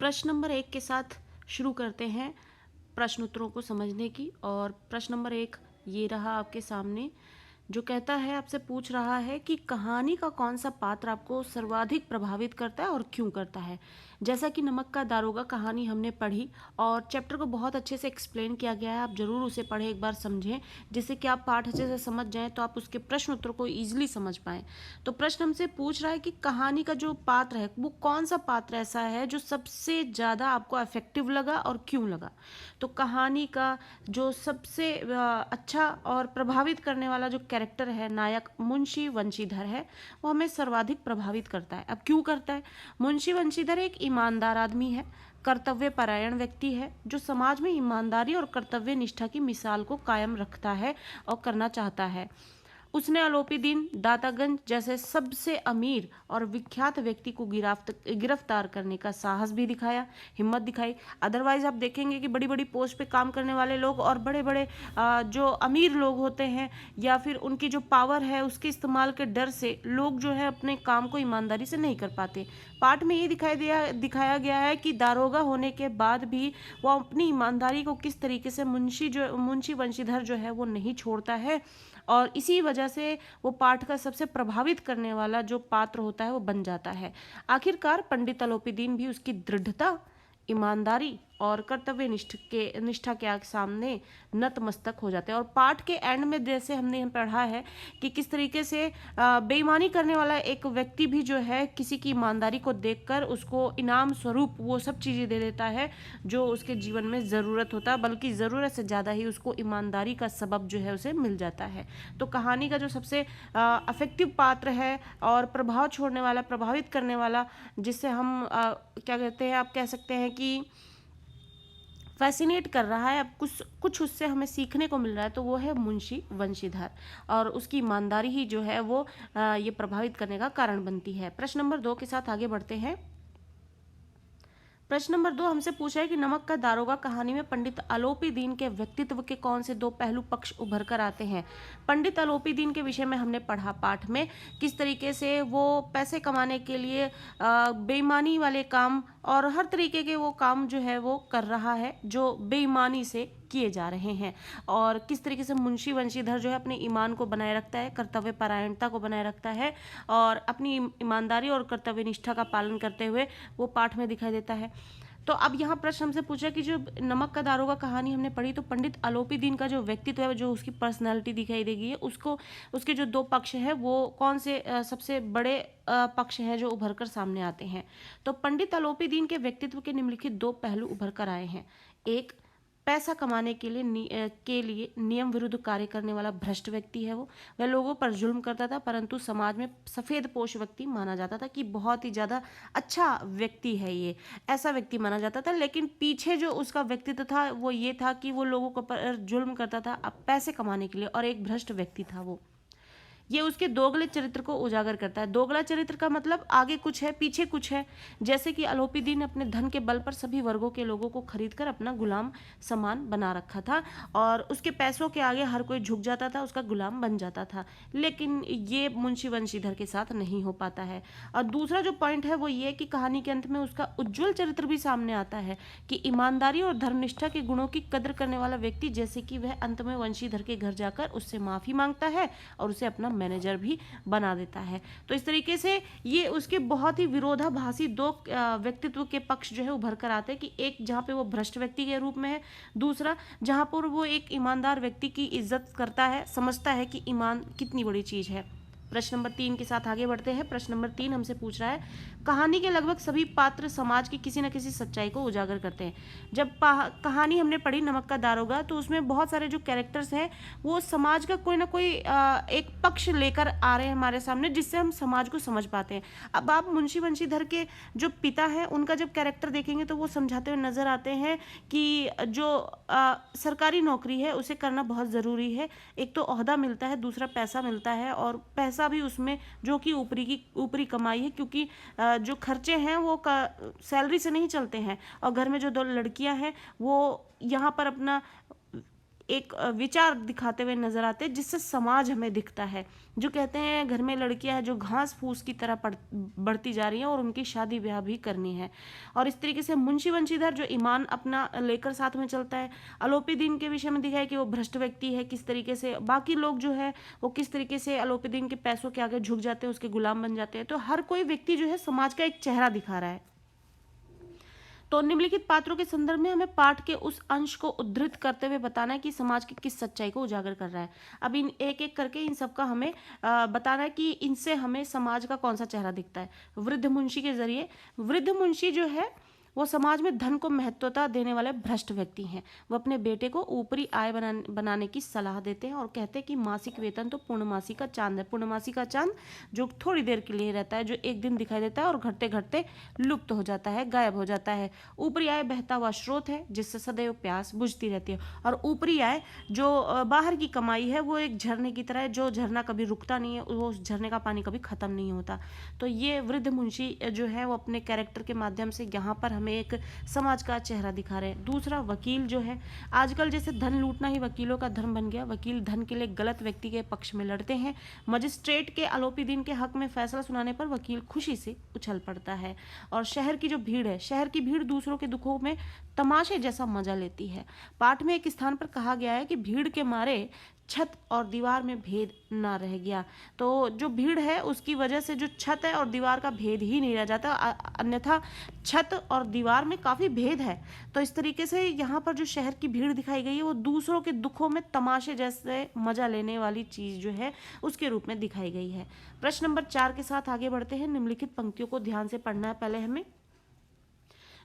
प्रश्न नंबर 1 के साथ शुरू करते हैं प्रश्न उत्तरों को समझने की। और प्रश्न नंबर 1 ये रहा आपके सामने, जो कहता है, आपसे पूछ रहा है कि कहानी का कौन सा पात्र आपको सर्वाधिक प्रभावित करता है और क्यों करता है। जैसा कि नमक का दारोगा कहानी हमने पढ़ी और चैप्टर को बहुत अच्छे से एक्सप्लेन किया गया है, आप ज़रूर उसे पढ़ें, एक बार समझें, जिससे कि आप पाठ अच्छे से समझ जाएं तो आप उसके प्रश्न उत्तर को ईजिली समझ पाएं। तो प्रश्न हमसे पूछ रहा है कि कहानी का जो पात्र है वो कौन सा पात्र ऐसा है जो सबसे ज़्यादा आपको इफेक्टिव लगा और क्यों लगा। तो कहानी का जो सबसे अच्छा और प्रभावित करने वाला जो कैरेक्टर है, नायक मुंशी वंशीधर है, वो हमें सर्वाधिक प्रभावित करता है। अब क्यों करता है? मुंशी वंशीधर एक ईमानदार आदमी है, कर्तव्य परायण व्यक्ति है, जो समाज में ईमानदारी और कर्तव्य निष्ठा की मिसाल को कायम रखता है और करना चाहता है। उसने आलोपीदीन, दातागंज जैसे सबसे अमीर और विख्यात व्यक्ति को गिरफ्तार करने का साहस भी दिखाया, हिम्मत दिखाई। अदरवाइज आप देखेंगे कि बड़ी बड़ी पोस्ट पे काम करने वाले लोग और बड़े बड़े जो अमीर लोग होते हैं या फिर उनकी जो पावर है उसके इस्तेमाल के डर से लोग जो है अपने काम को ईमानदारी से नहीं कर पाते। पाठ में ये दिखाया गया है कि दारोगा होने के बाद भी वो अपनी ईमानदारी को किस तरीके से मुंशी वंशीधर जो है वो नहीं छोड़ता है, और इसी वजह से वो पाठ का सबसे प्रभावित करने वाला जो पात्र होता है वो बन जाता है। आखिरकार पंडित आलोपीदीन भी उसकी दृढ़ता, ईमानदारी और कर्तव्य निष्ठा के सामने नतमस्तक हो जाते हैं। और पाठ के एंड में जैसे हमने पढ़ा है कि किस तरीके से बेईमानी करने वाला एक व्यक्ति भी जो है किसी की ईमानदारी को देखकर उसको इनाम स्वरूप वो सब चीज़ें दे देता है जो उसके जीवन में ज़रूरत होता है, बल्कि ज़रूरत से ज़्यादा ही उसको ईमानदारी का सबब जो है उसे मिल जाता है। तो कहानी का जो सबसे अफेक्टिव पात्र है और प्रभाव छोड़ने वाला, प्रभावित करने वाला, जिससे हम क्या कहते हैं, आप कह सकते हैं कि फैसिनेट कर रहा है, अब कुछ उससे हमें सीखने को मिल रहा है, तो वो है मुंशी वंशीधर, और उसकी ईमानदारी ही जो है वो ये प्रभावित करने का कारण बनती है। प्रश्न नंबर 2 के साथ आगे बढ़ते हैं। प्रश्न नंबर 2 हमसे पूछा है कि नमक का दारोगा कहानी में पंडित आलोपीदीन के व्यक्तित्व के कौन से दो पहलू पक्ष उभर कर आते हैं। पंडित आलोपीदीन के विषय में हमने पढ़ा पाठ में, किस तरीके से वो पैसे कमाने के लिए बेईमानी वाले काम और हर तरीके के वो काम जो है वो कर रहा है जो बेईमानी से किए जा रहे हैं, और किस तरीके से मुंशी वंशीधर जो है अपने ईमान को बनाए रखता है, कर्तव्य परायणता को बनाए रखता है और अपनी ईमानदारी और कर्तव्य निष्ठा का पालन करते हुए वो पाठ में दिखाई देता है। तो अब यहाँ प्रश्न हमसे पूछा कि जो नमक का दारोगा कहानी हमने पढ़ी, तो पंडित आलोपीदीन का जो व्यक्तित्व है, जो उसकी पर्सनालिटी दिखाई देगी, उसको उसके जो दो पक्ष है वो कौन से सबसे बड़े पक्ष हैं जो उभर कर सामने आते हैं। तो पंडित आलोपीदीन के व्यक्तित्व के निम्नलिखित दो पहलू उभर कर आए हैं। एक, पैसा कमाने के लिए नियम विरुद्ध कार्य करने वाला भ्रष्ट व्यक्ति है। वो वह लोगों पर जुल्म करता था, परंतु समाज में सफ़ेद पोश व्यक्ति माना जाता था कि बहुत ही ज़्यादा अच्छा व्यक्ति है, ये ऐसा व्यक्ति माना जाता था। लेकिन पीछे जो उसका व्यक्तित्व था वो ये था कि वो लोगों को पर जुल्म करता था अब पैसे कमाने के लिए, और एक भ्रष्ट व्यक्ति था वो। ये उसके दोगले चरित्र को उजागर करता है। दोगला चरित्र का मतलब आगे कुछ है पीछे कुछ है, जैसे कि आलोपीदीन अपने धन के बल पर सभी वर्गों के लोगों को खरीदकर अपना गुलाम सामान बना रखा था, और उसके पैसों के आगे हर कोई झुक जाता था, उसका गुलाम बन जाता था। लेकिन ये मुंशी वंशीधर के साथ नहीं हो पाता है। और दूसरा जो पॉइंट है वो ये कि कहानी के अंत में उसका उज्जवल चरित्र भी सामने आता है कि ईमानदारी और धर्मनिष्ठा के गुणों की कद्र करने वाला व्यक्ति, जैसे कि वह अंत में वंशीधर के घर जाकर उससे माफ़ी मांगता है और उसे अपना मैनेजर भी बना देता है। तो इस तरीके से ये उसके बहुत ही विरोधाभासी दो व्यक्तित्व के पक्ष जो है उभर कर आते हैं कि एक जहाँ पे वो भ्रष्ट व्यक्ति के रूप में है, दूसरा जहाँ पर वो एक ईमानदार व्यक्ति की इज्जत करता है, समझता है कि ईमान कितनी बड़ी चीज़ है। प्रश्न नंबर 3 के साथ आगे बढ़ते हैं। प्रश्न नंबर 3 हमसे पूछ रहा है, कहानी के लगभग सभी पात्र समाज की किसी न किसी सच्चाई को उजागर करते हैं। जब कहानी हमने पढ़ी नमक का दारोगा, तो उसमें बहुत सारे जो कैरेक्टर्स हैं वो समाज का कोई ना कोई एक पक्ष लेकर आ रहे हैं हमारे सामने, जिससे हम समाज को समझ पाते हैं। अब आप मुंशी वंशीधर के जो पिता हैं उनका जब कैरेक्टर देखेंगे तो वो समझाते हुए नजर आते हैं कि जो सरकारी नौकरी है उसे करना बहुत ज़रूरी है। एक तो ओहदा मिलता है, दूसरा पैसा मिलता है, और पैसा भी उसमें जो कि ऊपरी कमाई है, क्योंकि जो खर्चे हैं वो सैलरी से नहीं चलते हैं। और घर में जो दो लड़कियां हैं वो यहाँ पर अपना एक विचार दिखाते हुए नजर आते हैं, जिससे समाज हमें दिखता है। जो कहते हैं घर में लड़कियां हैं जो घास फूस की तरह बढ़ती जा रही हैं और उनकी शादी ब्याह भी करनी है। और इस तरीके से मुंशी वंशीधर जो ईमान अपना लेकर साथ में चलता है। आलोपी दीन के विषय में दिखा है कि वो भ्रष्ट व्यक्ति है, किस तरीके से बाकी लोग जो है वो किस तरीके से आलोपी दीन के पैसों के आगे झुक जाते हैं, उसके गुलाम बन जाते हैं। तो हर कोई व्यक्ति जो है समाज का एक चेहरा दिखा रहा है। तो निम्नलिखित पात्रों के संदर्भ में हमें पाठ के उस अंश को उद्धृत करते हुए बताना है कि समाज की किस सच्चाई को उजागर कर रहा है। अब इन एक एक करके इन सब का हमें बताना है कि इनसे हमें समाज का कौन सा चेहरा दिखता है। वृद्ध मुंशी के जरिए, वृद्ध मुंशी जो है वो समाज में धन को महत्वता देने वाले भ्रष्ट व्यक्ति हैं। वो अपने बेटे को ऊपरी आय बनाने की सलाह देते हैं और कहते हैं कि मासिक वेतन तो पूर्णमासी का चांद है। पूर्णमासी का चांद जो थोड़ी देर के लिए रहता है, जो एक दिन दिखाई देता है और घटते घटते लुप्त हो जाता है, गायब हो जाता है। ऊपरी आय बहता हुआ स्रोत है जिससे सदैव प्यास बुझती रहती है। और ऊपरी आय जो बाहर की कमाई है वो एक झरने की तरह है, जो झरना कभी रुकता नहीं है, वो उस झरने का पानी कभी खत्म नहीं होता। तो ये वृद्ध मुंशी जो है वो अपने कैरेक्टर के माध्यम से यहाँ पर हमें एक समाज का चेहरा दिखा रहे हैं। दूसरा, वकील जो है, आजकल जैसे धन लूटना ही वकीलों का धर्म बन गया। वकील धन के लिए गलत व्यक्ति के पक्ष में लड़ते हैं। मजिस्ट्रेट के आलोपी दीन के हक में फैसला सुनाने पर वकील खुशी से उछल पड़ता है। और शहर की जो भीड़ है, शहर की भीड़ दूसरों के दुखों में तमाशे जैसा मजा लेती है। पाठ में एक स्थान पर कहा गया है कि भीड़ के मारे छत और दीवार में भेद ना रह गया। तो जो भीड़ है उसकी वजह से जो छत है और दीवार का भेद ही नहीं रह जाता, अन्यथा छत और दीवार में काफ़ी भेद है। तो इस तरीके से यहाँ पर जो शहर की भीड़ दिखाई गई है वो दूसरों के दुखों में तमाशे जैसे मजा लेने वाली चीज़ जो है उसके रूप में दिखाई गई है। प्रश्न नंबर 4 के साथ आगे बढ़ते हैं। निम्नलिखित पंक्तियों को ध्यान से पढ़ना है पहले हमें,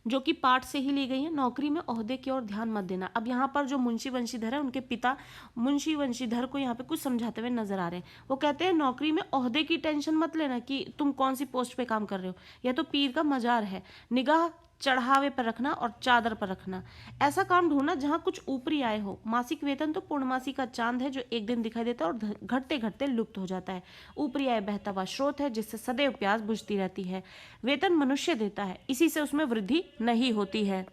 जो कि पाठ से ही ली गई है। नौकरी में ओहदे की ओर ध्यान मत देना। अब यहाँ पर जो मुंशी वंशीधर है उनके पिता मुंशी वंशीधर को यहाँ पे कुछ समझाते हुए नजर आ रहे हैं। वो कहते हैं नौकरी में ओहदे की टेंशन मत लेना कि तुम कौन सी पोस्ट पे काम कर रहे हो, यह तो पीर का मजार है। निगाह चढ़ावे पर रखना और चादर पर रखना। ऐसा काम ढूंढना जहां कुछ ऊपरी आय हो। मासिक वेतन तो पूर्णमासी का चांद है जो एक दिन दिखाई देता है और घटते घटते लुप्त हो जाता है। ऊपरी आय बहता हुआ स्रोत है जिससे सदैव प्यास बुझती रहती है। वेतन मनुष्य देता है, इसी से उसमें वृद्धि नहीं होती है।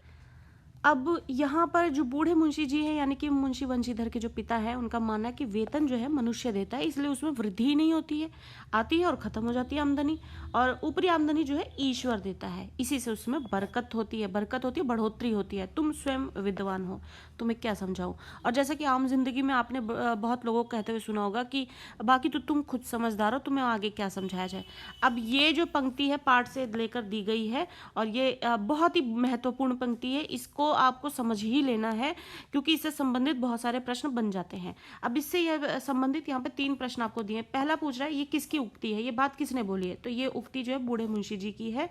अब यहाँ पर जो बूढ़े मुंशी जी हैं यानी कि मुंशी वंशीधर के जो पिता है, उनका मानना है कि वेतन जो है मनुष्य देता है, इसलिए उसमें वृद्धि ही नहीं होती है, आती है और खत्म हो जाती है आमदनी। और ऊपरी आमदनी जो है ईश्वर देता है, इसी से उसमें बरकत होती है, बढ़ोतरी होती है। तुम स्वयं विद्वान हो, तुम्हें क्या समझाऊं। और जैसा कि आम जिंदगी में आपने बहुत लोगों को कहते हुए सुना होगा कि बाकी तो तुम खुद समझदार हो, तुम्हें आगे क्या समझाया जाए। अब ये जो पंक्ति है पाठ से लेकर दी गई है और ये बहुत ही महत्वपूर्ण पंक्ति है, इसको आपको समझ ही लेना है क्योंकि इससे संबंधित बहुत सारे प्रश्न बन जाते हैं। अब इससे यह संबंधित यहाँ पे 3 प्रश्न आपको दिए। पहला पूछ रहा है ये किसकी उक्ति है, ये बात किसने बोली है, तो ये उक्ति जो है बूढ़े मुंशी जी की है।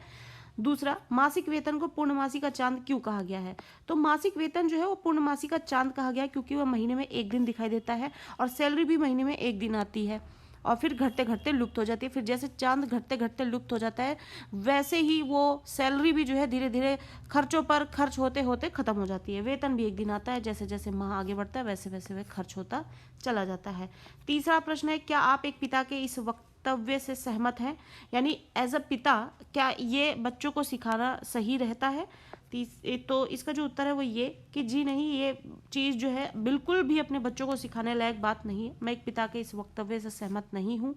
दूसरा, मासिक वेतन को पूर्णमासी का चांद क्यों कहा गया है, तो मासिक वेतन जो है वो पूर्णमासी का चांद कहा गया है क्योंकि वह महीने में एक दिन दिखाई देता है और सैलरी भी महीने में एक दिन आती है और फिर घटते घटते लुप्त हो जाती है। फिर जैसे चांद घटते घटते लुप्त हो जाता है वैसे ही वो सैलरी भी जो है धीरे धीरे खर्चों पर खर्च होते होते खत्म हो जाती है। वेतन भी एक दिन आता है, जैसे जैसे माह आगे बढ़ता है वैसे वैसे वह खर्च होता चला जाता है। तीसरा प्रश्न है, क्या आप एक पिता के इस वक्तव्य से सहमत हैं, यानी एज अ पिता क्या ये बच्चों को सिखाना सही रहता है। तो इसका जो उत्तर है वो ये कि जी नहीं, ये चीज़ जो है बिल्कुल भी अपने बच्चों को सिखाने लायक बात नहीं है। मैं एक पिता के इस वक्तव्य से सहमत नहीं हूँ।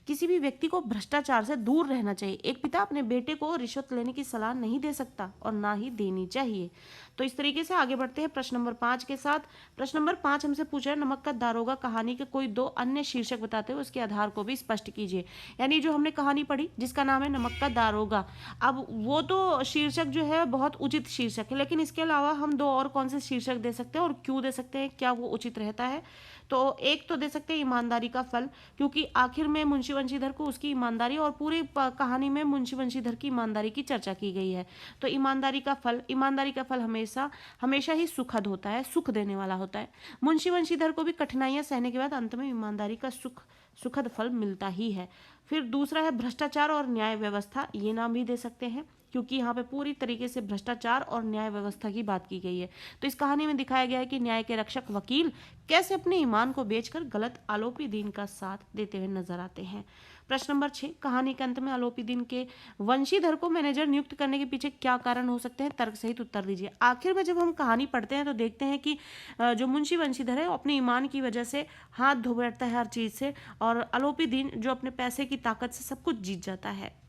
किसी भी व्यक्ति को भ्रष्टाचार से दूर रहना चाहिए। एक पिता अपने बेटे को रिश्वत लेने की सलाह नहीं दे सकता और ना ही देनी चाहिए। तो इस तरीके से आगे बढ़ते हैं प्रश्न नंबर 5 के साथ। प्रश्न नंबर 5 हमसे पूछ रहा है, नमक का दारोगा कहानी के कोई 2 अन्य शीर्षक बताते हुए उसके आधार को भी स्पष्ट कीजिए। यानी जो हमने कहानी पढ़ी जिसका नाम है नमक का दारोगा, अब वो तो शीर्षक जो है बहुत उचित शीर्षक है, लेकिन इसके अलावा हम 2 और कौन से शीर्षक दे सकते हैं और क्यों दे सकते हैं, क्या वो उचित रहता है। तो एक तो दे सकते हैं ईमानदारी का फल, क्योंकि आखिर में मुंशी वंशीधर को उसकी ईमानदारी और पूरी कहानी में मुंशी वंशीधर की ईमानदारी की चर्चा की गई है। तो ईमानदारी का फल हमेशा हमेशा ही सुखद होता है, सुख देने वाला होता है। मुंशी वंशीधर को भी कठिनाइयां सहने के बाद अंत में ईमानदारी का सुखद फल मिलता ही है। फिर दूसरा है भ्रष्टाचार और न्याय व्यवस्था, ये नाम भी दे सकते हैं क्योंकि यहाँ पे पूरी तरीके से भ्रष्टाचार और न्याय व्यवस्था की बात की गई है। तो इस कहानी में दिखाया गया है कि न्याय के रक्षक वकील कैसे अपने ईमान को बेचकर गलत आलोपी दीन का साथ देते हुए नजर आते हैं। प्रश्न नंबर 6, कहानी के अंत में आलोपी दीन के वंशीधर को मैनेजर नियुक्त करने के पीछे क्या कारण हो सकते हैं, तर्क सहित उत्तर दीजिए। आखिर में जब हम कहानी पढ़ते हैं तो देखते हैं कि जो मुंशी वंशीधर है वो अपने ईमान की वजह से हाथ धो बैठता है हर चीज से, और आलोपी दीन जो अपने पैसे की ताकत से सब कुछ जीत जाता है।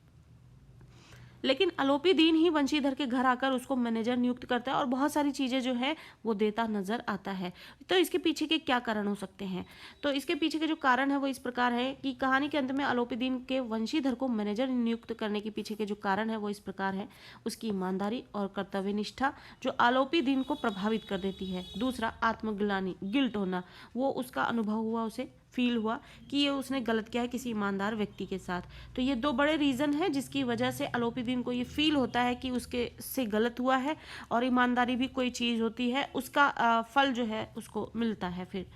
लेकिन आलोपी दीन ही वंशीधर के घर आकर उसको मैनेजर नियुक्त करता है और बहुत सारी चीज़ें जो है वो देता नजर आता है। तो इसके पीछे के क्या कारण हो सकते हैं? तो इसके पीछे के जो कारण है वो इस प्रकार है कि कहानी के अंत में आलोपी दीन के वंशीधर को मैनेजर नियुक्त करने के पीछे के जो कारण है वो इस प्रकार है। उसकी ईमानदारी और कर्तव्य निष्ठा जो आलोपी दीन को प्रभावित कर देती है। दूसरा, आत्मग्लानि, गिल्ट होना, वो उसका अनुभव हुआ, उसे फील हुआ कि ये उसने गलत किया है किसी ईमानदार व्यक्ति के साथ। तो ये दो बड़े रीज़न हैं जिसकी वजह से आलोपी दीन को ये फील होता है कि उसके से गलत हुआ है, और ईमानदारी भी कोई चीज़ होती है, उसका फल जो है उसको मिलता है। फिर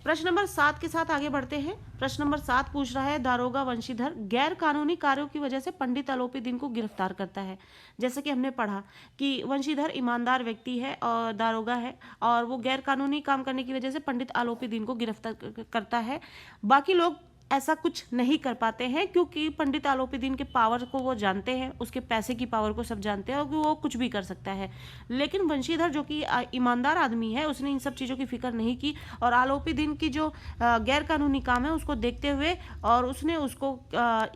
प्रश्न नंबर 7 के साथ आगे बढ़ते हैं। प्रश्न नंबर 7 पूछ रहा है, दारोगा वंशीधर गैर कानूनी कार्यों की वजह से पंडित आलोपी दीन को गिरफ्तार करता है। जैसे कि हमने पढ़ा कि वंशीधर ईमानदार व्यक्ति है और दारोगा है, और वो गैर कानूनी काम करने की वजह से पंडित आलोपी दीन को गिरफ्तार करता है। बाकी लोग ऐसा कुछ नहीं कर पाते हैं क्योंकि पंडित आलोपी दीन के पावर को वो जानते हैं, उसके पैसे की पावर को सब जानते हैं और कि वो कुछ भी कर सकता है। लेकिन वंशीधर जो कि ईमानदार आदमी है, उसने इन सब चीज़ों की फिक्र नहीं की, और आलोपी दीन की जो गैर कानूनी काम है उसको देखते हुए और उसने उसको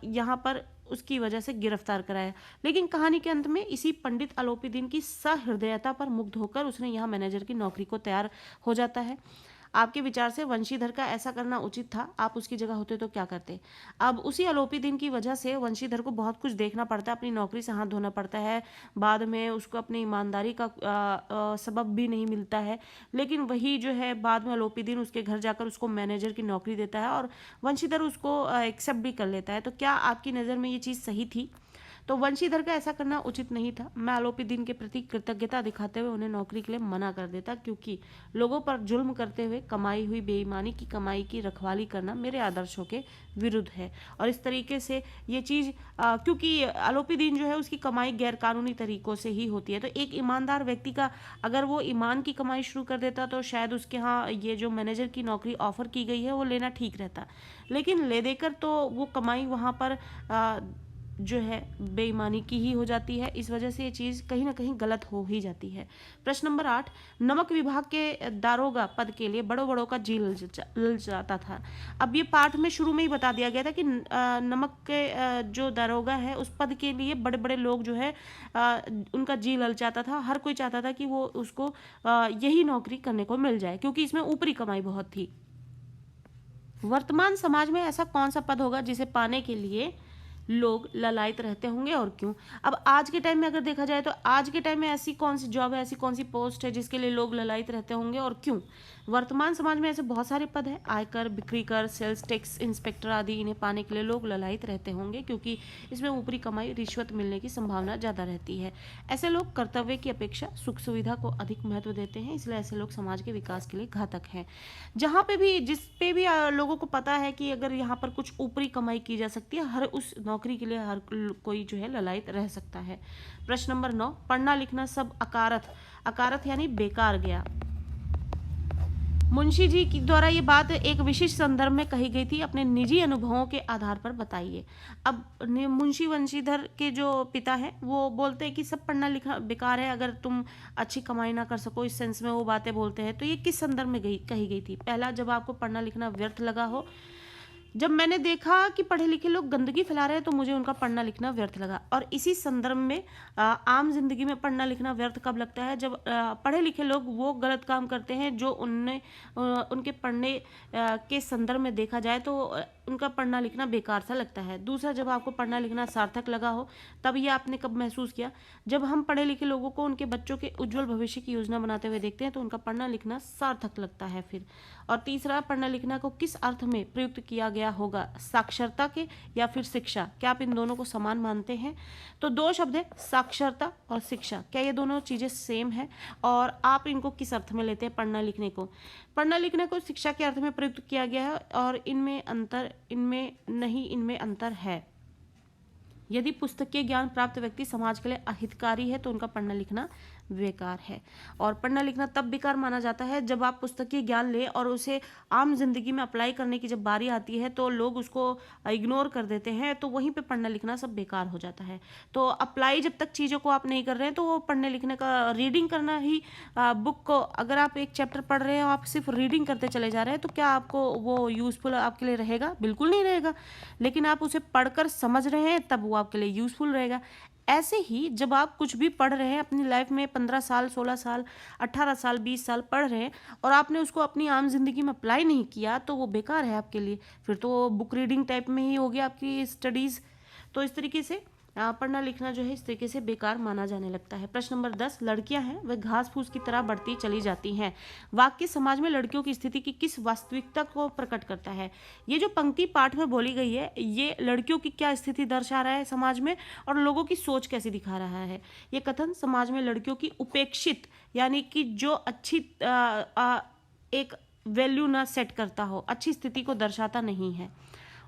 यहाँ पर उसकी वजह से गिरफ्तार कराया। लेकिन कहानी के अंत में इसी पंडित आलोपी दीन की सहृदयता पर मुग्ध होकर उसने यहाँ मैनेजर की नौकरी को तैयार हो जाता है। आपके विचार से वंशीधर का ऐसा करना उचित था? आप उसकी जगह होते तो क्या करते? अब उसी आलोपी दीन की वजह से वंशीधर को बहुत कुछ देखना पड़ता है, अपनी नौकरी से हाथ धोना पड़ता है, बाद में उसको अपनी ईमानदारी का सबब भी नहीं मिलता है। लेकिन वही जो है बाद में आलोपी दीन उसके घर जाकर उसको मैनेजर की नौकरी देता है और वंशीधर उसको एक्सेप्ट भी कर लेता है। तो क्या आपकी नज़र में ये चीज़ सही थी? तो वंशीधर का ऐसा करना उचित नहीं था। मैं आलोपी दीन के प्रति कृतज्ञता दिखाते हुए उन्हें नौकरी के लिए मना कर देता, क्योंकि लोगों पर जुल्म करते हुए कमाई हुई बेईमानी की कमाई की रखवाली करना मेरे आदर्शों के विरुद्ध है। और इस तरीके से ये चीज़ क्योंकि आलोपी दीन जो है उसकी कमाई गैर कानूनी तरीकों से ही होती है, तो एक ईमानदार व्यक्ति का अगर वो ईमान की कमाई शुरू कर देता तो शायद उसके यहाँ ये जो मैनेजर की नौकरी ऑफर की गई है वो लेना ठीक रहता। लेकिन ले देकर तो वो कमाई वहाँ पर जो है बेईमानी की ही हो जाती है। इस वजह से ये चीज़ कहीं ना कहीं गलत हो ही जाती है। प्रश्न नंबर 8, नमक विभाग के दारोगा पद के लिए बड़ों बड़ों का जी ललचाता था। अब ये पाठ में शुरू में ही बता दिया गया था कि नमक के जो दारोगा है उस पद के लिए बड़े बड़े लोग जो है उनका जी ललचाता था। हर कोई चाहता था कि वो उसको यही नौकरी करने को मिल जाए, क्योंकि इसमें ऊपरी कमाई बहुत थी। वर्तमान समाज में ऐसा कौन सा पद होगा जिसे पाने के लिए लोग ललायत रहते होंगे और क्यों? अब आज के टाइम में अगर देखा जाए तो आज के टाइम में ऐसी कौन सी जॉब है, ऐसी कौन सी पोस्ट है जिसके लिए लोग ललायत रहते होंगे और क्यों? वर्तमान समाज में ऐसे बहुत सारे पद हैं, आयकर, बिक्री कर, सेल्स टैक्स इंस्पेक्टर आदि। इन्हें पाने के लिए लोग ललायत रहते होंगे क्योंकि इसमें ऊपरी कमाई, रिश्वत मिलने की संभावना ज़्यादा रहती है। ऐसे लोग कर्तव्य की अपेक्षा सुख सुविधा को अधिक महत्व देते हैं, इसलिए ऐसे लोग समाज के विकास के लिए घातक हैं। जहाँ पे भी जिस पे भी लोगों को पता है कि अगर यहाँ पर कुछ ऊपरी कमाई की जा सकती है, हर उस नौकरी के लिए हर कोई जो है ललायत रह सकता है। प्रश्न नंबर 9, पढ़ना लिखना सब अकारथ, अकारथ यानी बेकार गया। मुंशी जी की द्वारा ये बात एक विशिष्ट संदर्भ में कही गई थी, अपने निजी अनुभवों के आधार पर बताइए। अब मुंशी वंशीधर के जो पिता हैं वो बोलते हैं कि सब पढ़ना लिखना बेकार है अगर तुम अच्छी कमाई ना कर सको, इस सेंस में वो बातें बोलते हैं। तो ये किस संदर्भ में कही गई थी? पहला, जब आपको पढ़ना लिखना व्यर्थ लगा हो। जब मैंने देखा कि पढ़े लिखे लोग गंदगी फैला रहे हैं तो मुझे उनका पढ़ना लिखना व्यर्थ लगा। और इसी संदर्भ में आम जिंदगी में पढ़ना लिखना व्यर्थ कब लगता है? जब पढ़े लिखे लोग वो गलत काम करते हैं जो उनके पढ़ने के संदर्भ में देखा जाए तो उनका पढ़ना लिखना बेकार सा लगता है। दूसरा, जब आपको पढ़ना लिखना सार्थक लगा हो, तब ये आपने कब महसूस किया? जब हम पढ़े लिखे लोगों को उनके बच्चों के उज्जवल भविष्य की योजना बनाते हुए देखते हैं तो उनका पढ़ना लिखना सार्थक लगता है। फिर और तीसरा, पढ़ना लिखना को किस अर्थ में प्रयुक्त किया गया होगा, साक्षरता के या फिर शिक्षा? क्या आप इन दोनों को समान मानते हैं? तो दो शब्द है, साक्षरता और शिक्षा। क्या ये दोनों चीज़ें सेम है और आप इनको किस अर्थ में लेते हैं? पढ़ना लिखने को शिक्षा के अर्थ में प्रयुक्त किया गया है और इनमें अंतर, इनमें नहीं, इनमें अंतर है। यदि पुस्तकीय ज्ञान प्राप्त व्यक्ति समाज के लिए अहितकारी है तो उनका पढ़ना लिखना बेकार है। और पढ़ना लिखना तब बेकार माना जाता है जब आप पुस्तकीय ज्ञान लें और उसे आम जिंदगी में अप्लाई करने की जब बारी आती है तो लोग उसको इग्नोर कर देते हैं, तो वहीं पे पढ़ना लिखना सब बेकार हो जाता है। तो अप्लाई जब तक चीज़ों को आप नहीं कर रहे हैं तो वो पढ़ने लिखने का, रीडिंग करना ही, बुक को अगर आप एक चैप्टर पढ़ रहे हैं और आप सिर्फ रीडिंग करते चले जा रहे हैं तो क्या आपको वो यूज़फुल आपके लिए रहेगा? बिल्कुल नहीं रहेगा। लेकिन आप उसे पढ़कर समझ रहे हैं तब वो आपके लिए यूज़फुल रहेगा। ऐसे ही जब आप कुछ भी पढ़ रहे हैं अपनी लाइफ में, 15 साल, 16 साल, 18 साल, 20 साल पढ़ रहे हैं और आपने उसको अपनी आम जिंदगी में अप्लाई नहीं किया तो वो बेकार है आपके लिए। फिर तो बुक रीडिंग टाइप में ही हो गया आपकी स्टडीज़। तो इस तरीके से पढ़ना लिखना जो है इस तरीके से बेकार माना जाने लगता है। प्रश्न नंबर 10, लड़कियां हैं वह घास फूस की तरह बढ़ती चली जाती हैं। वाक्य समाज में लड़कियों की स्थिति की किस वास्तविकता को प्रकट करता है? ये जो पंक्ति पाठ में बोली गई है ये लड़कियों की क्या स्थिति दर्शा रहा है समाज में और लोगों की सोच कैसी दिखा रहा है? ये कथन समाज में लड़कियों की उपेक्षित, यानी कि जो अच्छी एक वैल्यू ना सेट करता हो, अच्छी स्थिति को दर्शाता नहीं है,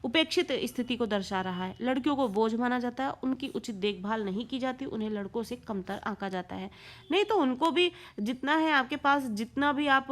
उपेक्षित स्थिति को दर्शा रहा है। लड़कियों को बोझ माना जाता है, उनकी उचित देखभाल नहीं की जाती, उन्हें लड़कों से कमतर आंका जाता है। नहीं तो उनको भी जितना है आपके पास, जितना भी आप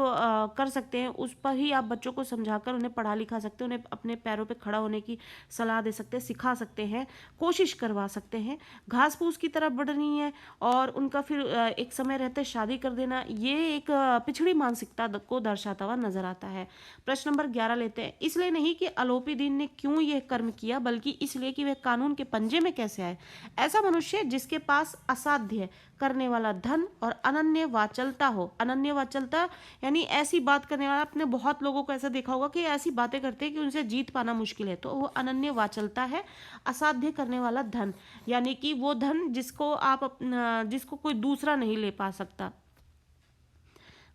कर सकते हैं उस पर ही आप बच्चों को समझाकर उन्हें पढ़ा लिखा सकते हैं, उन्हें अपने पैरों पे खड़ा होने की सलाह दे सकते हैं, सिखा सकते हैं, कोशिश करवा सकते हैं। घास फूस की तरफ बढ़ रही है और उनका फिर एक समय रहते शादी कर देना, ये एक पिछड़ी मानसिकता को दर्शाता हुआ नजर आता है। प्रश्न नंबर 11 लेते हैं। इसलिए नहीं कि अलोपी दीन ने क्यों यह कर्म किया, बल्कि इसलिए कि वह कानून के पंजे में कैसे आए। ऐसा मनुष्य जिसके पास असाध्य करने वाला धन और अनन्य वाचलता हो। अनन्य वाचलता यानी ऐसी बात करने वाला, आपने बहुत लोगों को ऐसा देखा होगा कि ऐसी बातें करते हैं कि उनसे जीत पाना मुश्किल है, तो वो अनन्य वाचलता है। असाध्य करने वाला धन यानी कि वो धन जिसको आप जिसको कोई दूसरा नहीं ले पा सकता,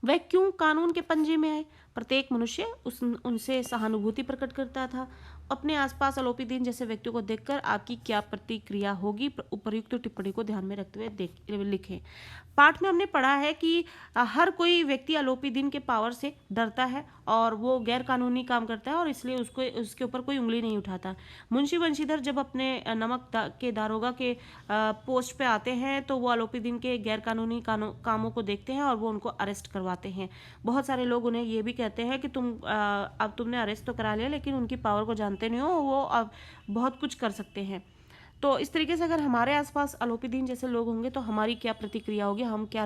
वह क्यों कानून के पंजे में आए। प्रत्येक मनुष्य उनसे सहानुभूति प्रकट करता था। अपने आसपास अलोपी दीन जैसे व्यक्तियों को देखकर आपकी क्या प्रतिक्रिया होगी, उपर्युक्त टिप्पणी को ध्यान में रखते हुए लिखें। पाठ में हमने पढ़ा है कि हर कोई व्यक्ति अलोपी दीन के पावर से डरता है और वो गैर कानूनी काम करता है और इसलिए उसके ऊपर कोई उंगली नहीं उठाता। मुंशी बंशीधर जब अपने के दारोगा के पोस्ट पे आते हैं तो वो अलोपी दीन के गैर कानूनी कामों को देखते हैं और वो उनको अरेस्ट करवाते हैं। बहुत सारे लोग उन्हें ये भी कहते हैं कि अब तुमने अरेस्ट तो करा लिया लेकिन उनकी पावर को जानते नहीं हो, वो अब बहुत कुछ कर सकते हैं। तो इस तरीके से अगर हमारे आसपास अलोपी दीन जैसे लोग होंगे तो हमारी क्या प्रतिक्रिया होगी, हम क्या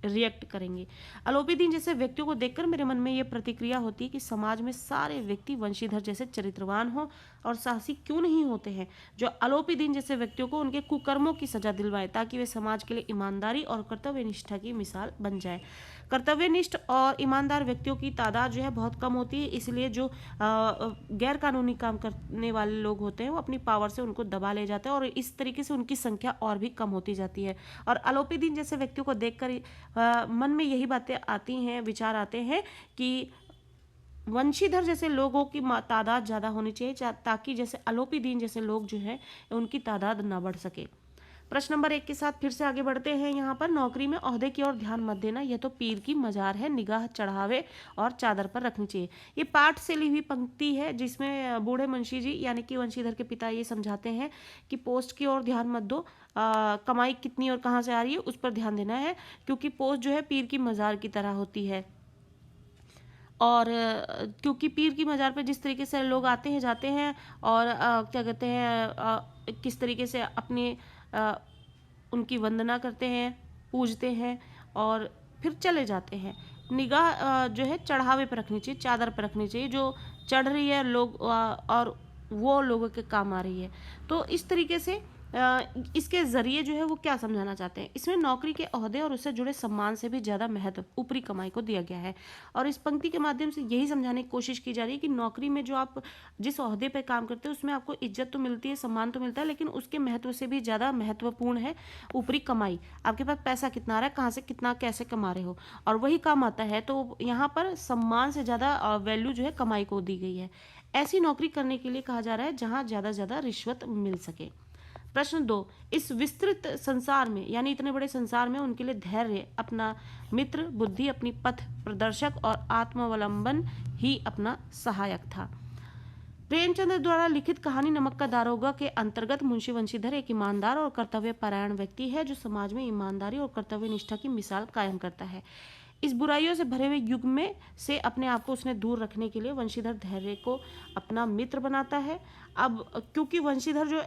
रिएक्ट करेंगे। अलोपी दीन जैसे व्यक्तियों को देखकर मेरे मन में ये प्रतिक्रिया होती है कि समाज में सारे व्यक्ति वंशीधर जैसे चरित्रवान हो और साहसी क्यों नहीं होते हैं, जो अलोपी दीन जैसे व्यक्तियों को उनके कुकर्मों की सजा दिलवाए, ताकि वे समाज के लिए ईमानदारी और कर्तव्य निष्ठा की मिसाल बन जाए। कर्तव्यनिष्ठ और ईमानदार व्यक्तियों की तादाद जो है बहुत कम होती है, इसलिए जो गैर कानूनी काम करने वाले लोग होते हैं वो अपनी पावर से उनको दबा ले जाते हैं और इस तरीके से उनकी संख्या और भी कम होती जाती है। और अलोपी दीन जैसे व्यक्तियों को देखकर मन में यही बातें आती हैं, विचार आते हैं कि वंशीधर जैसे लोगों की तादाद ज़्यादा होनी चाहिए, ताकि जैसे अलोपी दीन जैसे लोग जो हैं उनकी तादाद ना बढ़ सके। प्रश्न नंबर 1 के साथ फिर से आगे बढ़ते हैं। यहाँ पर नौकरी में ओहदे की ओर ध्यान मत देना, यह तो पीर की मजार है, निगाह चढ़ावे और चादर पर रखनी चाहिए। ये पाठ से ली हुई पंक्ति है जिसमें बूढ़े मुंशी जी यानी कि वंशीधर के पिता ये समझाते हैं कि पोस्ट की ओर ध्यान मत दो, कमाई कितनी और कहाँ से आ रही है उस पर ध्यान देना है, क्योंकि पोस्ट जो है पीर की मजार की तरह होती है। और क्योंकि पीर की मजार पे जिस तरीके से लोग आते हैं जाते हैं और क्या कहते हैं किस तरीके से अपने उनकी वंदना करते हैं, पूजते हैं और फिर चले जाते हैं। निगाह जो है चढ़ावे पर रखनी चाहिए, चादर पर रखनी चाहिए, जो चढ़ रही है लोग और वो लोगों के काम आ रही है। तो इस तरीके से इसके ज़रिए जो है वो क्या समझाना चाहते हैं, इसमें नौकरी के ओहदे और उससे जुड़े सम्मान से भी ज़्यादा महत्व ऊपरी कमाई को दिया गया है। और इस पंक्ति के माध्यम से यही समझाने की कोशिश की जा रही है कि नौकरी में जो आप जिस ओहदे पर काम करते हैं उसमें आपको इज्जत तो मिलती है, सम्मान तो मिलता है, लेकिन उसके महत्व से भी ज़्यादा महत्वपूर्ण है ऊपरी कमाई। आपके पास पैसा कितना आ रहा है, कहाँ से कितना कैसे कमा रहे हो, और वही काम आता है। तो यहाँ पर सम्मान से ज़्यादा वैल्यू जो है कमाई को दी गई है। ऐसी नौकरी करने के लिए कहा जा रहा है जहाँ ज़्यादा से ज़्यादा रिश्वत मिल सके। प्रश्न 2, इस विस्तृत संसार में यानी इतने बड़े संसार में उनके लिए धैर्य अपना मित्र, बुद्धि अपनी पथ प्रदर्शक और आत्मावलंबन ही अपना सहायक था। प्रेमचंद द्वारा लिखित कहानी नमक का दारोगा के अंतर्गत मुंशी वंशीधर एक ईमानदार और कर्तव्य परायण व्यक्ति है जो समाज में ईमानदारी और कर्तव्य निष्ठा की मिसाल कायम करता है। इस बुराइयों से भरे हुए युग में से अपने आप को उसने दूर रखने के लिए वंशीधर धैर्य को अपना मित्र बनाता है। अब क्योंकि वंशीधर जो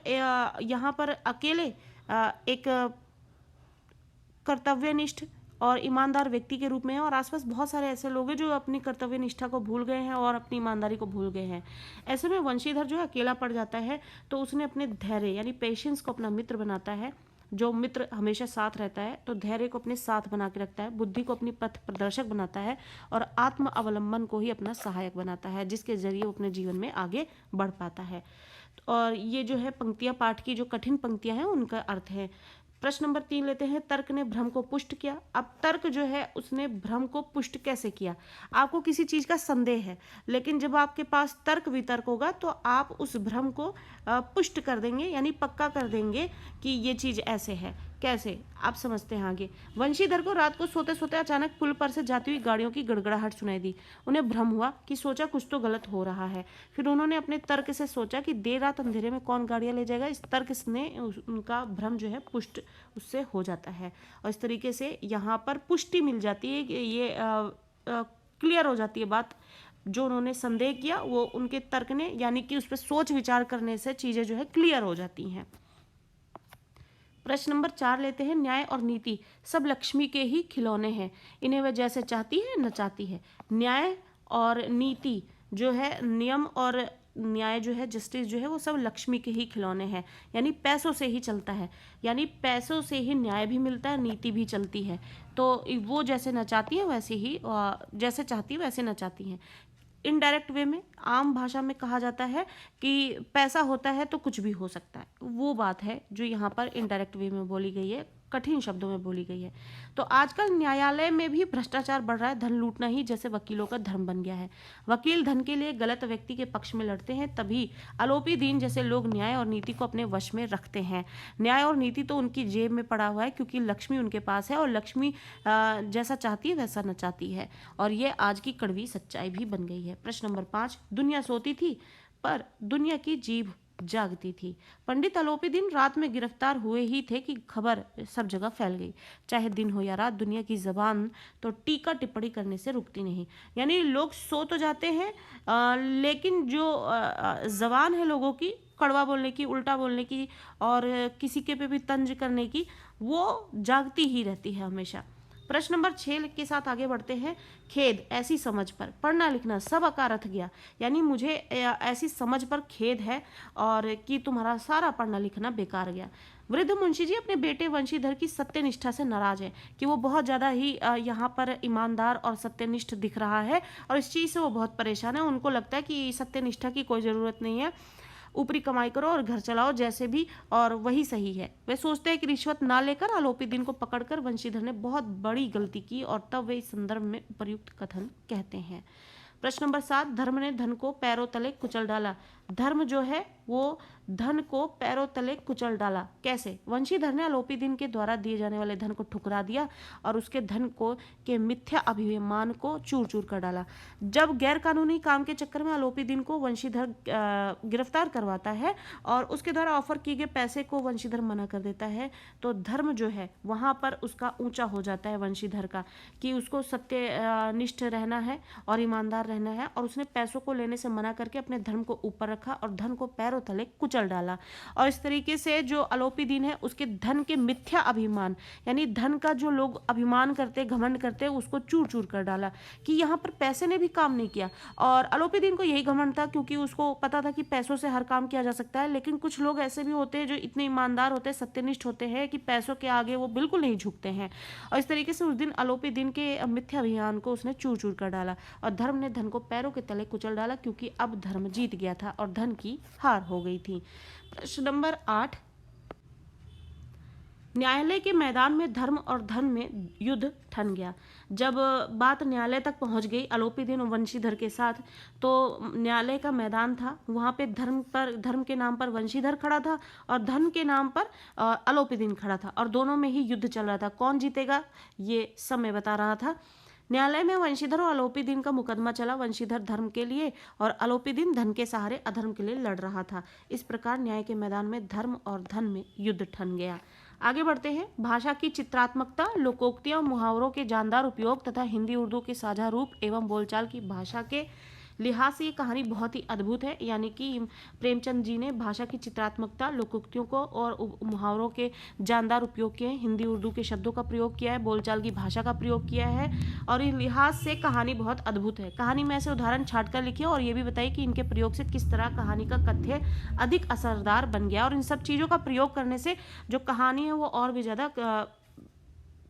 यहाँ पर अकेले एक कर्तव्यनिष्ठ और ईमानदार व्यक्ति के रूप में है और आसपास बहुत सारे ऐसे लोग हैं जो अपनी कर्तव्य निष्ठा को भूल गए हैं और अपनी ईमानदारी को भूल गए हैं। ऐसे में वंशीधर जो है अकेला पड़ जाता है, तो उसने अपने धैर्य यानी पेशेंस को अपना मित्र बनाता है। जो मित्र हमेशा साथ रहता है तो धैर्य को अपने साथ बना के रखता है, बुद्धि को अपनी पथ प्रदर्शक बनाता है और आत्म अवलंबन को ही अपना सहायक बनाता है, जिसके जरिए वो अपने जीवन में आगे बढ़ पाता है। और ये जो है पंक्तियां, पाठ की जो कठिन पंक्तियां हैं उनका अर्थ है। प्रश्न नंबर 3 लेते हैं। तर्क ने भ्रम को पुष्ट किया। अब तर्क जो है उसने भ्रम को पुष्ट कैसे किया? आपको किसी चीज का संदेह है, लेकिन जब आपके पास तर्क वितर्क होगा तो आप उस भ्रम को पुष्ट कर देंगे, यानी पक्का कर देंगे कि ये चीज ऐसे है। कैसे? आप समझते हैं आगे। वंशीधर को रात को सोते सोते अचानक पुल पर से जाती हुई गाड़ियों की गड़गड़ाहट सुनाई दी। उन्हें भ्रम हुआ कि सोचा कुछ तो गलत हो रहा है। फिर उन्होंने अपने तर्क से सोचा कि देर रात अंधेरे में कौन गाड़ियां ले जाएगा। इस तर्क ने उनका भ्रम जो है पुष्ट उससे हो जाता है और इस तरीके से यहाँ पर पुष्टि मिल जाती है कि ये क्लियर हो जाती है बात। जो उन्होंने संदेह किया वो उनके तर्क ने, यानी कि उस पर सोच विचार करने से चीजें जो है क्लियर हो जाती हैं। प्रश्न नंबर 4 लेते हैं। न्याय और नीति सब लक्ष्मी के ही खिलौने हैं, इन्हें वह जैसे चाहती है नचाती है। न्याय और नीति जो है, नियम और न्याय जो है, जस्टिस जो है, वो सब लक्ष्मी के ही खिलौने हैं, यानी पैसों से ही चलता है, यानी पैसों से ही न्याय भी मिलता है, नीति भी चलती है। तो वो जैसे नचाती है वैसे ही, जैसे चाहती है वैसे नचाती हैं। इनडायरेक्ट वे में, आम भाषा में कहा जाता है कि पैसा होता है तो कुछ भी हो सकता है, वो बात है जो यहाँ पर इनडायरेक्ट वे में बोली गई है, कठिन शब्दों में बोली गई है। तो आजकल न्यायालय में भी भ्रष्टाचार बढ़ रहा है। धन लूटना ही जैसे वकीलों का धर्म बन गया है। वकील धन के लिए गलत व्यक्ति के पक्ष में लड़ते हैं, तभी आलोपी दीन जैसे लोग न्याय और नीति को अपने वश में रखते हैं। न्याय और नीति तो उनकी जेब में पड़ा हुआ है, क्योंकि लक्ष्मी उनके पास है और लक्ष्मी जैसा चाहती है वैसा नचाती है, और ये आज की कड़वी सच्चाई भी बन गई है। प्रश्न नंबर 5। दुनिया सोती थी पर दुनिया की जीभ जागती थी। पंडित आलोपी दीन रात में गिरफ्तार हुए ही थे कि खबर सब जगह फैल गई। चाहे दिन हो या रात, दुनिया की जबान तो टीका टिप्पणी करने से रुकती नहीं। यानी लोग सो तो जाते हैं, लेकिन जो जबान है लोगों की, कड़वा बोलने की, उल्टा बोलने की और किसी के पे भी तंज करने की, वो जागती ही रहती है हमेशा। प्रश्न नंबर 6 के साथ आगे बढ़ते हैं। खेद ऐसी समझ पर, पढ़ना लिखना सब अकारथ गया, यानी मुझे ऐसी समझ पर खेद है और कि तुम्हारा सारा पढ़ना लिखना बेकार गया। वृद्ध मुंशी जी अपने बेटे वंशीधर की सत्यनिष्ठा से नाराज है कि वो बहुत ज़्यादा ही यहाँ पर ईमानदार और सत्यनिष्ठ दिख रहा है और इस चीज़ से वो बहुत परेशान है। उनको लगता है कि सत्यनिष्ठा की कोई ज़रूरत नहीं है, ऊपरी कमाई करो और घर चलाओ जैसे भी, और वही सही है। वे सोचते हैं कि रिश्वत ना लेकर आलोपी दीन को पकड़कर वंशीधर ने बहुत बड़ी गलती की, और तब वे इस संदर्भ में उपर्युक्त कथन कहते हैं। प्रश्न नंबर 7। धर्म ने धन को पैरों तले कुचल डाला। धर्म जो है वो धन को पैरों तले कुचल डाला। कैसे? वंशीधर ने आलोपी दीन के द्वारा दिए जाने वाले धन को ठुकरा दिया और उसके धन को के मिथ्या अभिमान को चूर चूर कर डाला। जब गैर कानूनी काम के चक्कर में आलोपी दीन को वंशीधर गिरफ्तार करवाता है और उसके द्वारा ऑफर किए गए पैसे को वंशीधर मना कर देता है, तो धर्म जो है वहाँ पर उसका ऊंचा हो जाता है वंशीधर का, कि उसको सत्यनिष्ठ रहना है और ईमानदार रहना है, और उसने पैसों को लेने से मना करके अपने धर्म को ऊपर रखा और धन को पैरों तले कुचल डाला। और इस तरीके से जो आलोपी दीन है उसके धन के मिथ्या अभिमान, यानी धन का जो लोग अभिमान करते, घमंड करते, उसको चूर चूर कर डाला कि यहाँ पर पैसे ने भी काम नहीं किया। और आलोपी दीन को यही घमंड था, क्योंकि उसको पता था कि पैसों से हर काम किया जा सकता है। लेकिन कुछ लोग ऐसे भी होते हैं जो इतने ईमानदार होते हैं, सत्यनिष्ठ होते हैं कि पैसों के आगे वो बिल्कुल नहीं झुकते हैं। और इस तरीके से उस दिन आलोपी दीन के मिथ्या अभिमान को उसने चूर चूर कर डाला और धर्म ने धन को पैरों के तले कुचल डाला, क्योंकि अब धर्म जीत गया था और धन की हार हो गई थी। प्रश्न नंबर 8। न्यायालय के मैदान में धर्म और धन में युद्ध ठन गया। जब बात न्यायालय तक पहुंच गई आलोपी दीन और वंशीधर के साथ, तो न्यायालय का मैदान था, वहां पे धर्म के नाम पर वंशीधर खड़ा था और धन के नाम पर आलोपी दीन खड़ा था, और दोनों में ही युद्ध चल रहा था। कौन जीतेगा ये समय बता रहा था। न्यायालय में वंशीधर और अलोपीदीन का मुकदमा चला। वंशीधर धर्म के लिए और अलोपीदीन धन के सहारे अधर्म के लिए लड़ रहा था। इस प्रकार न्याय के मैदान में धर्म और धन में युद्ध ठन गया। आगे बढ़ते हैं। भाषा की चित्रात्मकता, लोकोक्तियां, मुहावरों के जानदार उपयोग तथा हिंदी उर्दू के साझा रूप एवं बोलचाल की भाषा के लिहाज से ये कहानी बहुत ही अद्भुत है। यानी कि प्रेमचंद जी ने भाषा की चित्रात्मकता, लोकोक्तियों को और मुहावरों के जानदार उपयोग किए हैं, हिंदी उर्दू के शब्दों का प्रयोग किया है, बोलचाल की भाषा का प्रयोग किया है और इस लिहाज से कहानी बहुत अद्भुत है। कहानी में ऐसे उदाहरण छाट कर लिखिए और ये भी बताइए कि इनके प्रयोग से किस तरह कहानी का कथ्य अधिक असरदार बन गया और इन सब चीज़ों का प्रयोग करने से जो कहानी है वो और भी ज़्यादा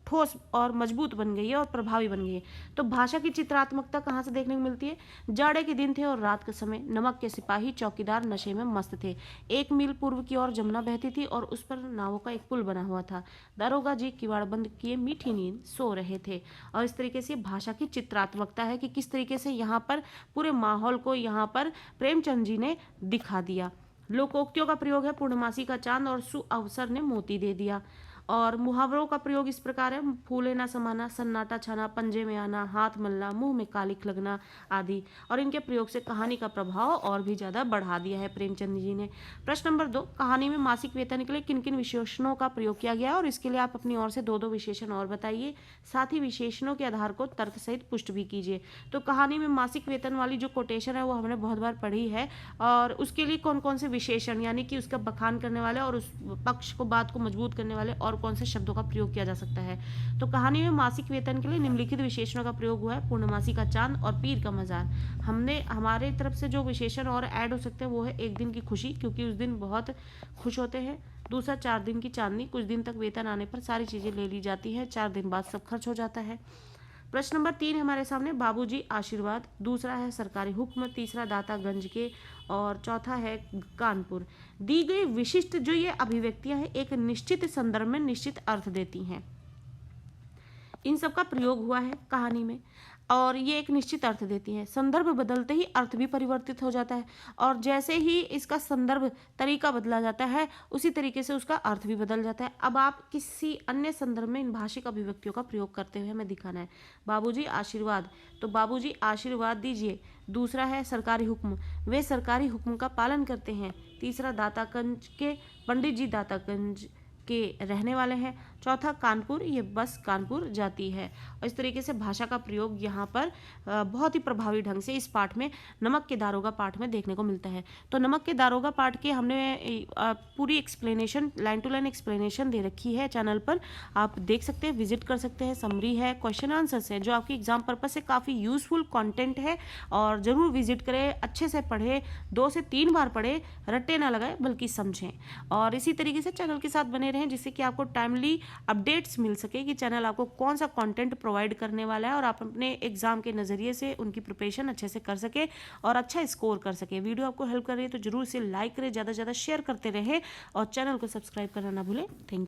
ठोस और मजबूत बन गई है और प्रभावी बन गई है। तो भाषा की चित्रात्मकता कहाँ से देखने को मिलती है? जाड़े के दिन थे और रात के समय नमक के सिपाही चौकीदार नशे में मस्त थे। एक मील पूर्व की ओर जमुना बहती थी और उस पर नावों का एक पुल बना हुआ था। दारोगा जी किवाड़ बंद किए मीठी नींद सो रहे थे। और इस तरीके से भाषा की चित्रात्मकता है कि किस तरीके से यहाँ पर पूरे माहौल को यहाँ पर प्रेमचंद जी ने दिखा दिया। लोकोक्तियों का प्रयोग है, पूर्णमासी का चांद और सुअवसर ने मोती दे दिया। और मुहावरों का प्रयोग इस प्रकार है, फूले ना समाना, सन्नाटा छाना, पंजे में आना, हाथ मलना, मुंह में कालिख लगना आदि। और इनके प्रयोग से कहानी का प्रभाव और भी ज़्यादा बढ़ा दिया है प्रेमचंद जी ने। प्रश्न नंबर 2, कहानी में मासिक वेतन के लिए किन किन विशेषणों का प्रयोग किया गया है? और इसके लिए आप अपनी ओर से 2-2 विशेषण और बताइए। साथ ही विशेषणों के आधार को तर्क सहित पुष्ट भी कीजिए। तो कहानी में मासिक वेतन वाली जो कोटेशन है वो हमने बहुत बार पढ़ी है और उसके लिए कौन कौन से विशेषण यानी कि उसका बखान करने वाले और उस पक्ष को बात को मजबूत करने वाले और कौन से शब्दों का प्रयोग किया जा सकता है? तो कहानी में मासिक वेतन के लिए निम्नलिखित विशेषणों का प्रयोग हुआ है, पूर्णमासी का चांद और पीर का मजार। हमने हमारे तरफ से जो विशेषण और ऐड हो सकते हैं वो है एक दिन की खुशी, क्योंकि उस दिन बहुत खुश होते हैं। दूसरा, 4 दिन की चांदनी, कुछ दिन तक वेतन आने पर सारी चीजें ले ली जाती हैं, 4 दिन बाद सब खर्च हो जाता है। प्रश्न नंबर 3 हमारे सामने, बाबूजी आशीर्वाद। दूसरा है सरकारी हुक्म। तीसरा, दातागंज के। और चौथा है कानपुर। दी गई विशिष्ट जो ये अभिव्यक्तियां हैं एक निश्चित संदर्भ में निश्चित अर्थ देती हैं। इन सब का प्रयोग हुआ है कहानी में और ये एक निश्चित अर्थ देती हैं। संदर्भ बदलते ही अर्थ भी परिवर्तित हो जाता है और जैसे ही इसका संदर्भ तरीका बदला जाता है उसी तरीके से उसका अर्थ भी बदल जाता है। अब आप किसी अन्य संदर्भ में इन भाषिक अभिव्यक्तियों का प्रयोग करते हुए हमें दिखाना है। बाबूजी आशीर्वाद, तो बाबूजी आशीर्वाद दीजिए। दूसरा है सरकारी हुक्म, वे सरकारी हुक्म का पालन करते हैं। तीसरा, दातागंज के, पंडित जी दातागंज के रहने वाले हैं। चौथा, कानपुर, ये बस कानपुर जाती है। और इस तरीके से भाषा का प्रयोग यहाँ पर बहुत ही प्रभावी ढंग से इस पाठ में, नमक के दारोगा पाठ में देखने को मिलता है। तो नमक के दारोगा पाठ के हमने पूरी explanation, line to line explanation दे रखी है चैनल पर, आप देख सकते हैं, विजिट कर सकते हैं। समरी है, क्वेश्चन आंसर्स है जो आपकी एग्जाम पर्पज से काफ़ी यूजफुल कॉन्टेंट है और ज़रूर विजिट करें, अच्छे से पढ़े, 2 से 3 बार पढ़े, रट्टे ना लगाए बल्कि समझें। और इसी तरीके से चैनल के साथ बने रहें जिससे कि आपको टाइमली अपडेट्स मिल सके कि चैनल आपको कौन सा कंटेंट प्रोवाइड करने वाला है और आप अपने एग्जाम के नज़रिए से उनकी प्रिपरेशन अच्छे से कर सके और अच्छा स्कोर कर सके। वीडियो आपको हेल्प कर रही है तो जरूर इसे लाइक करें, ज़्यादा से ज़्यादा शेयर करते रहें और चैनल को सब्सक्राइब करना ना भूलें। Thank you.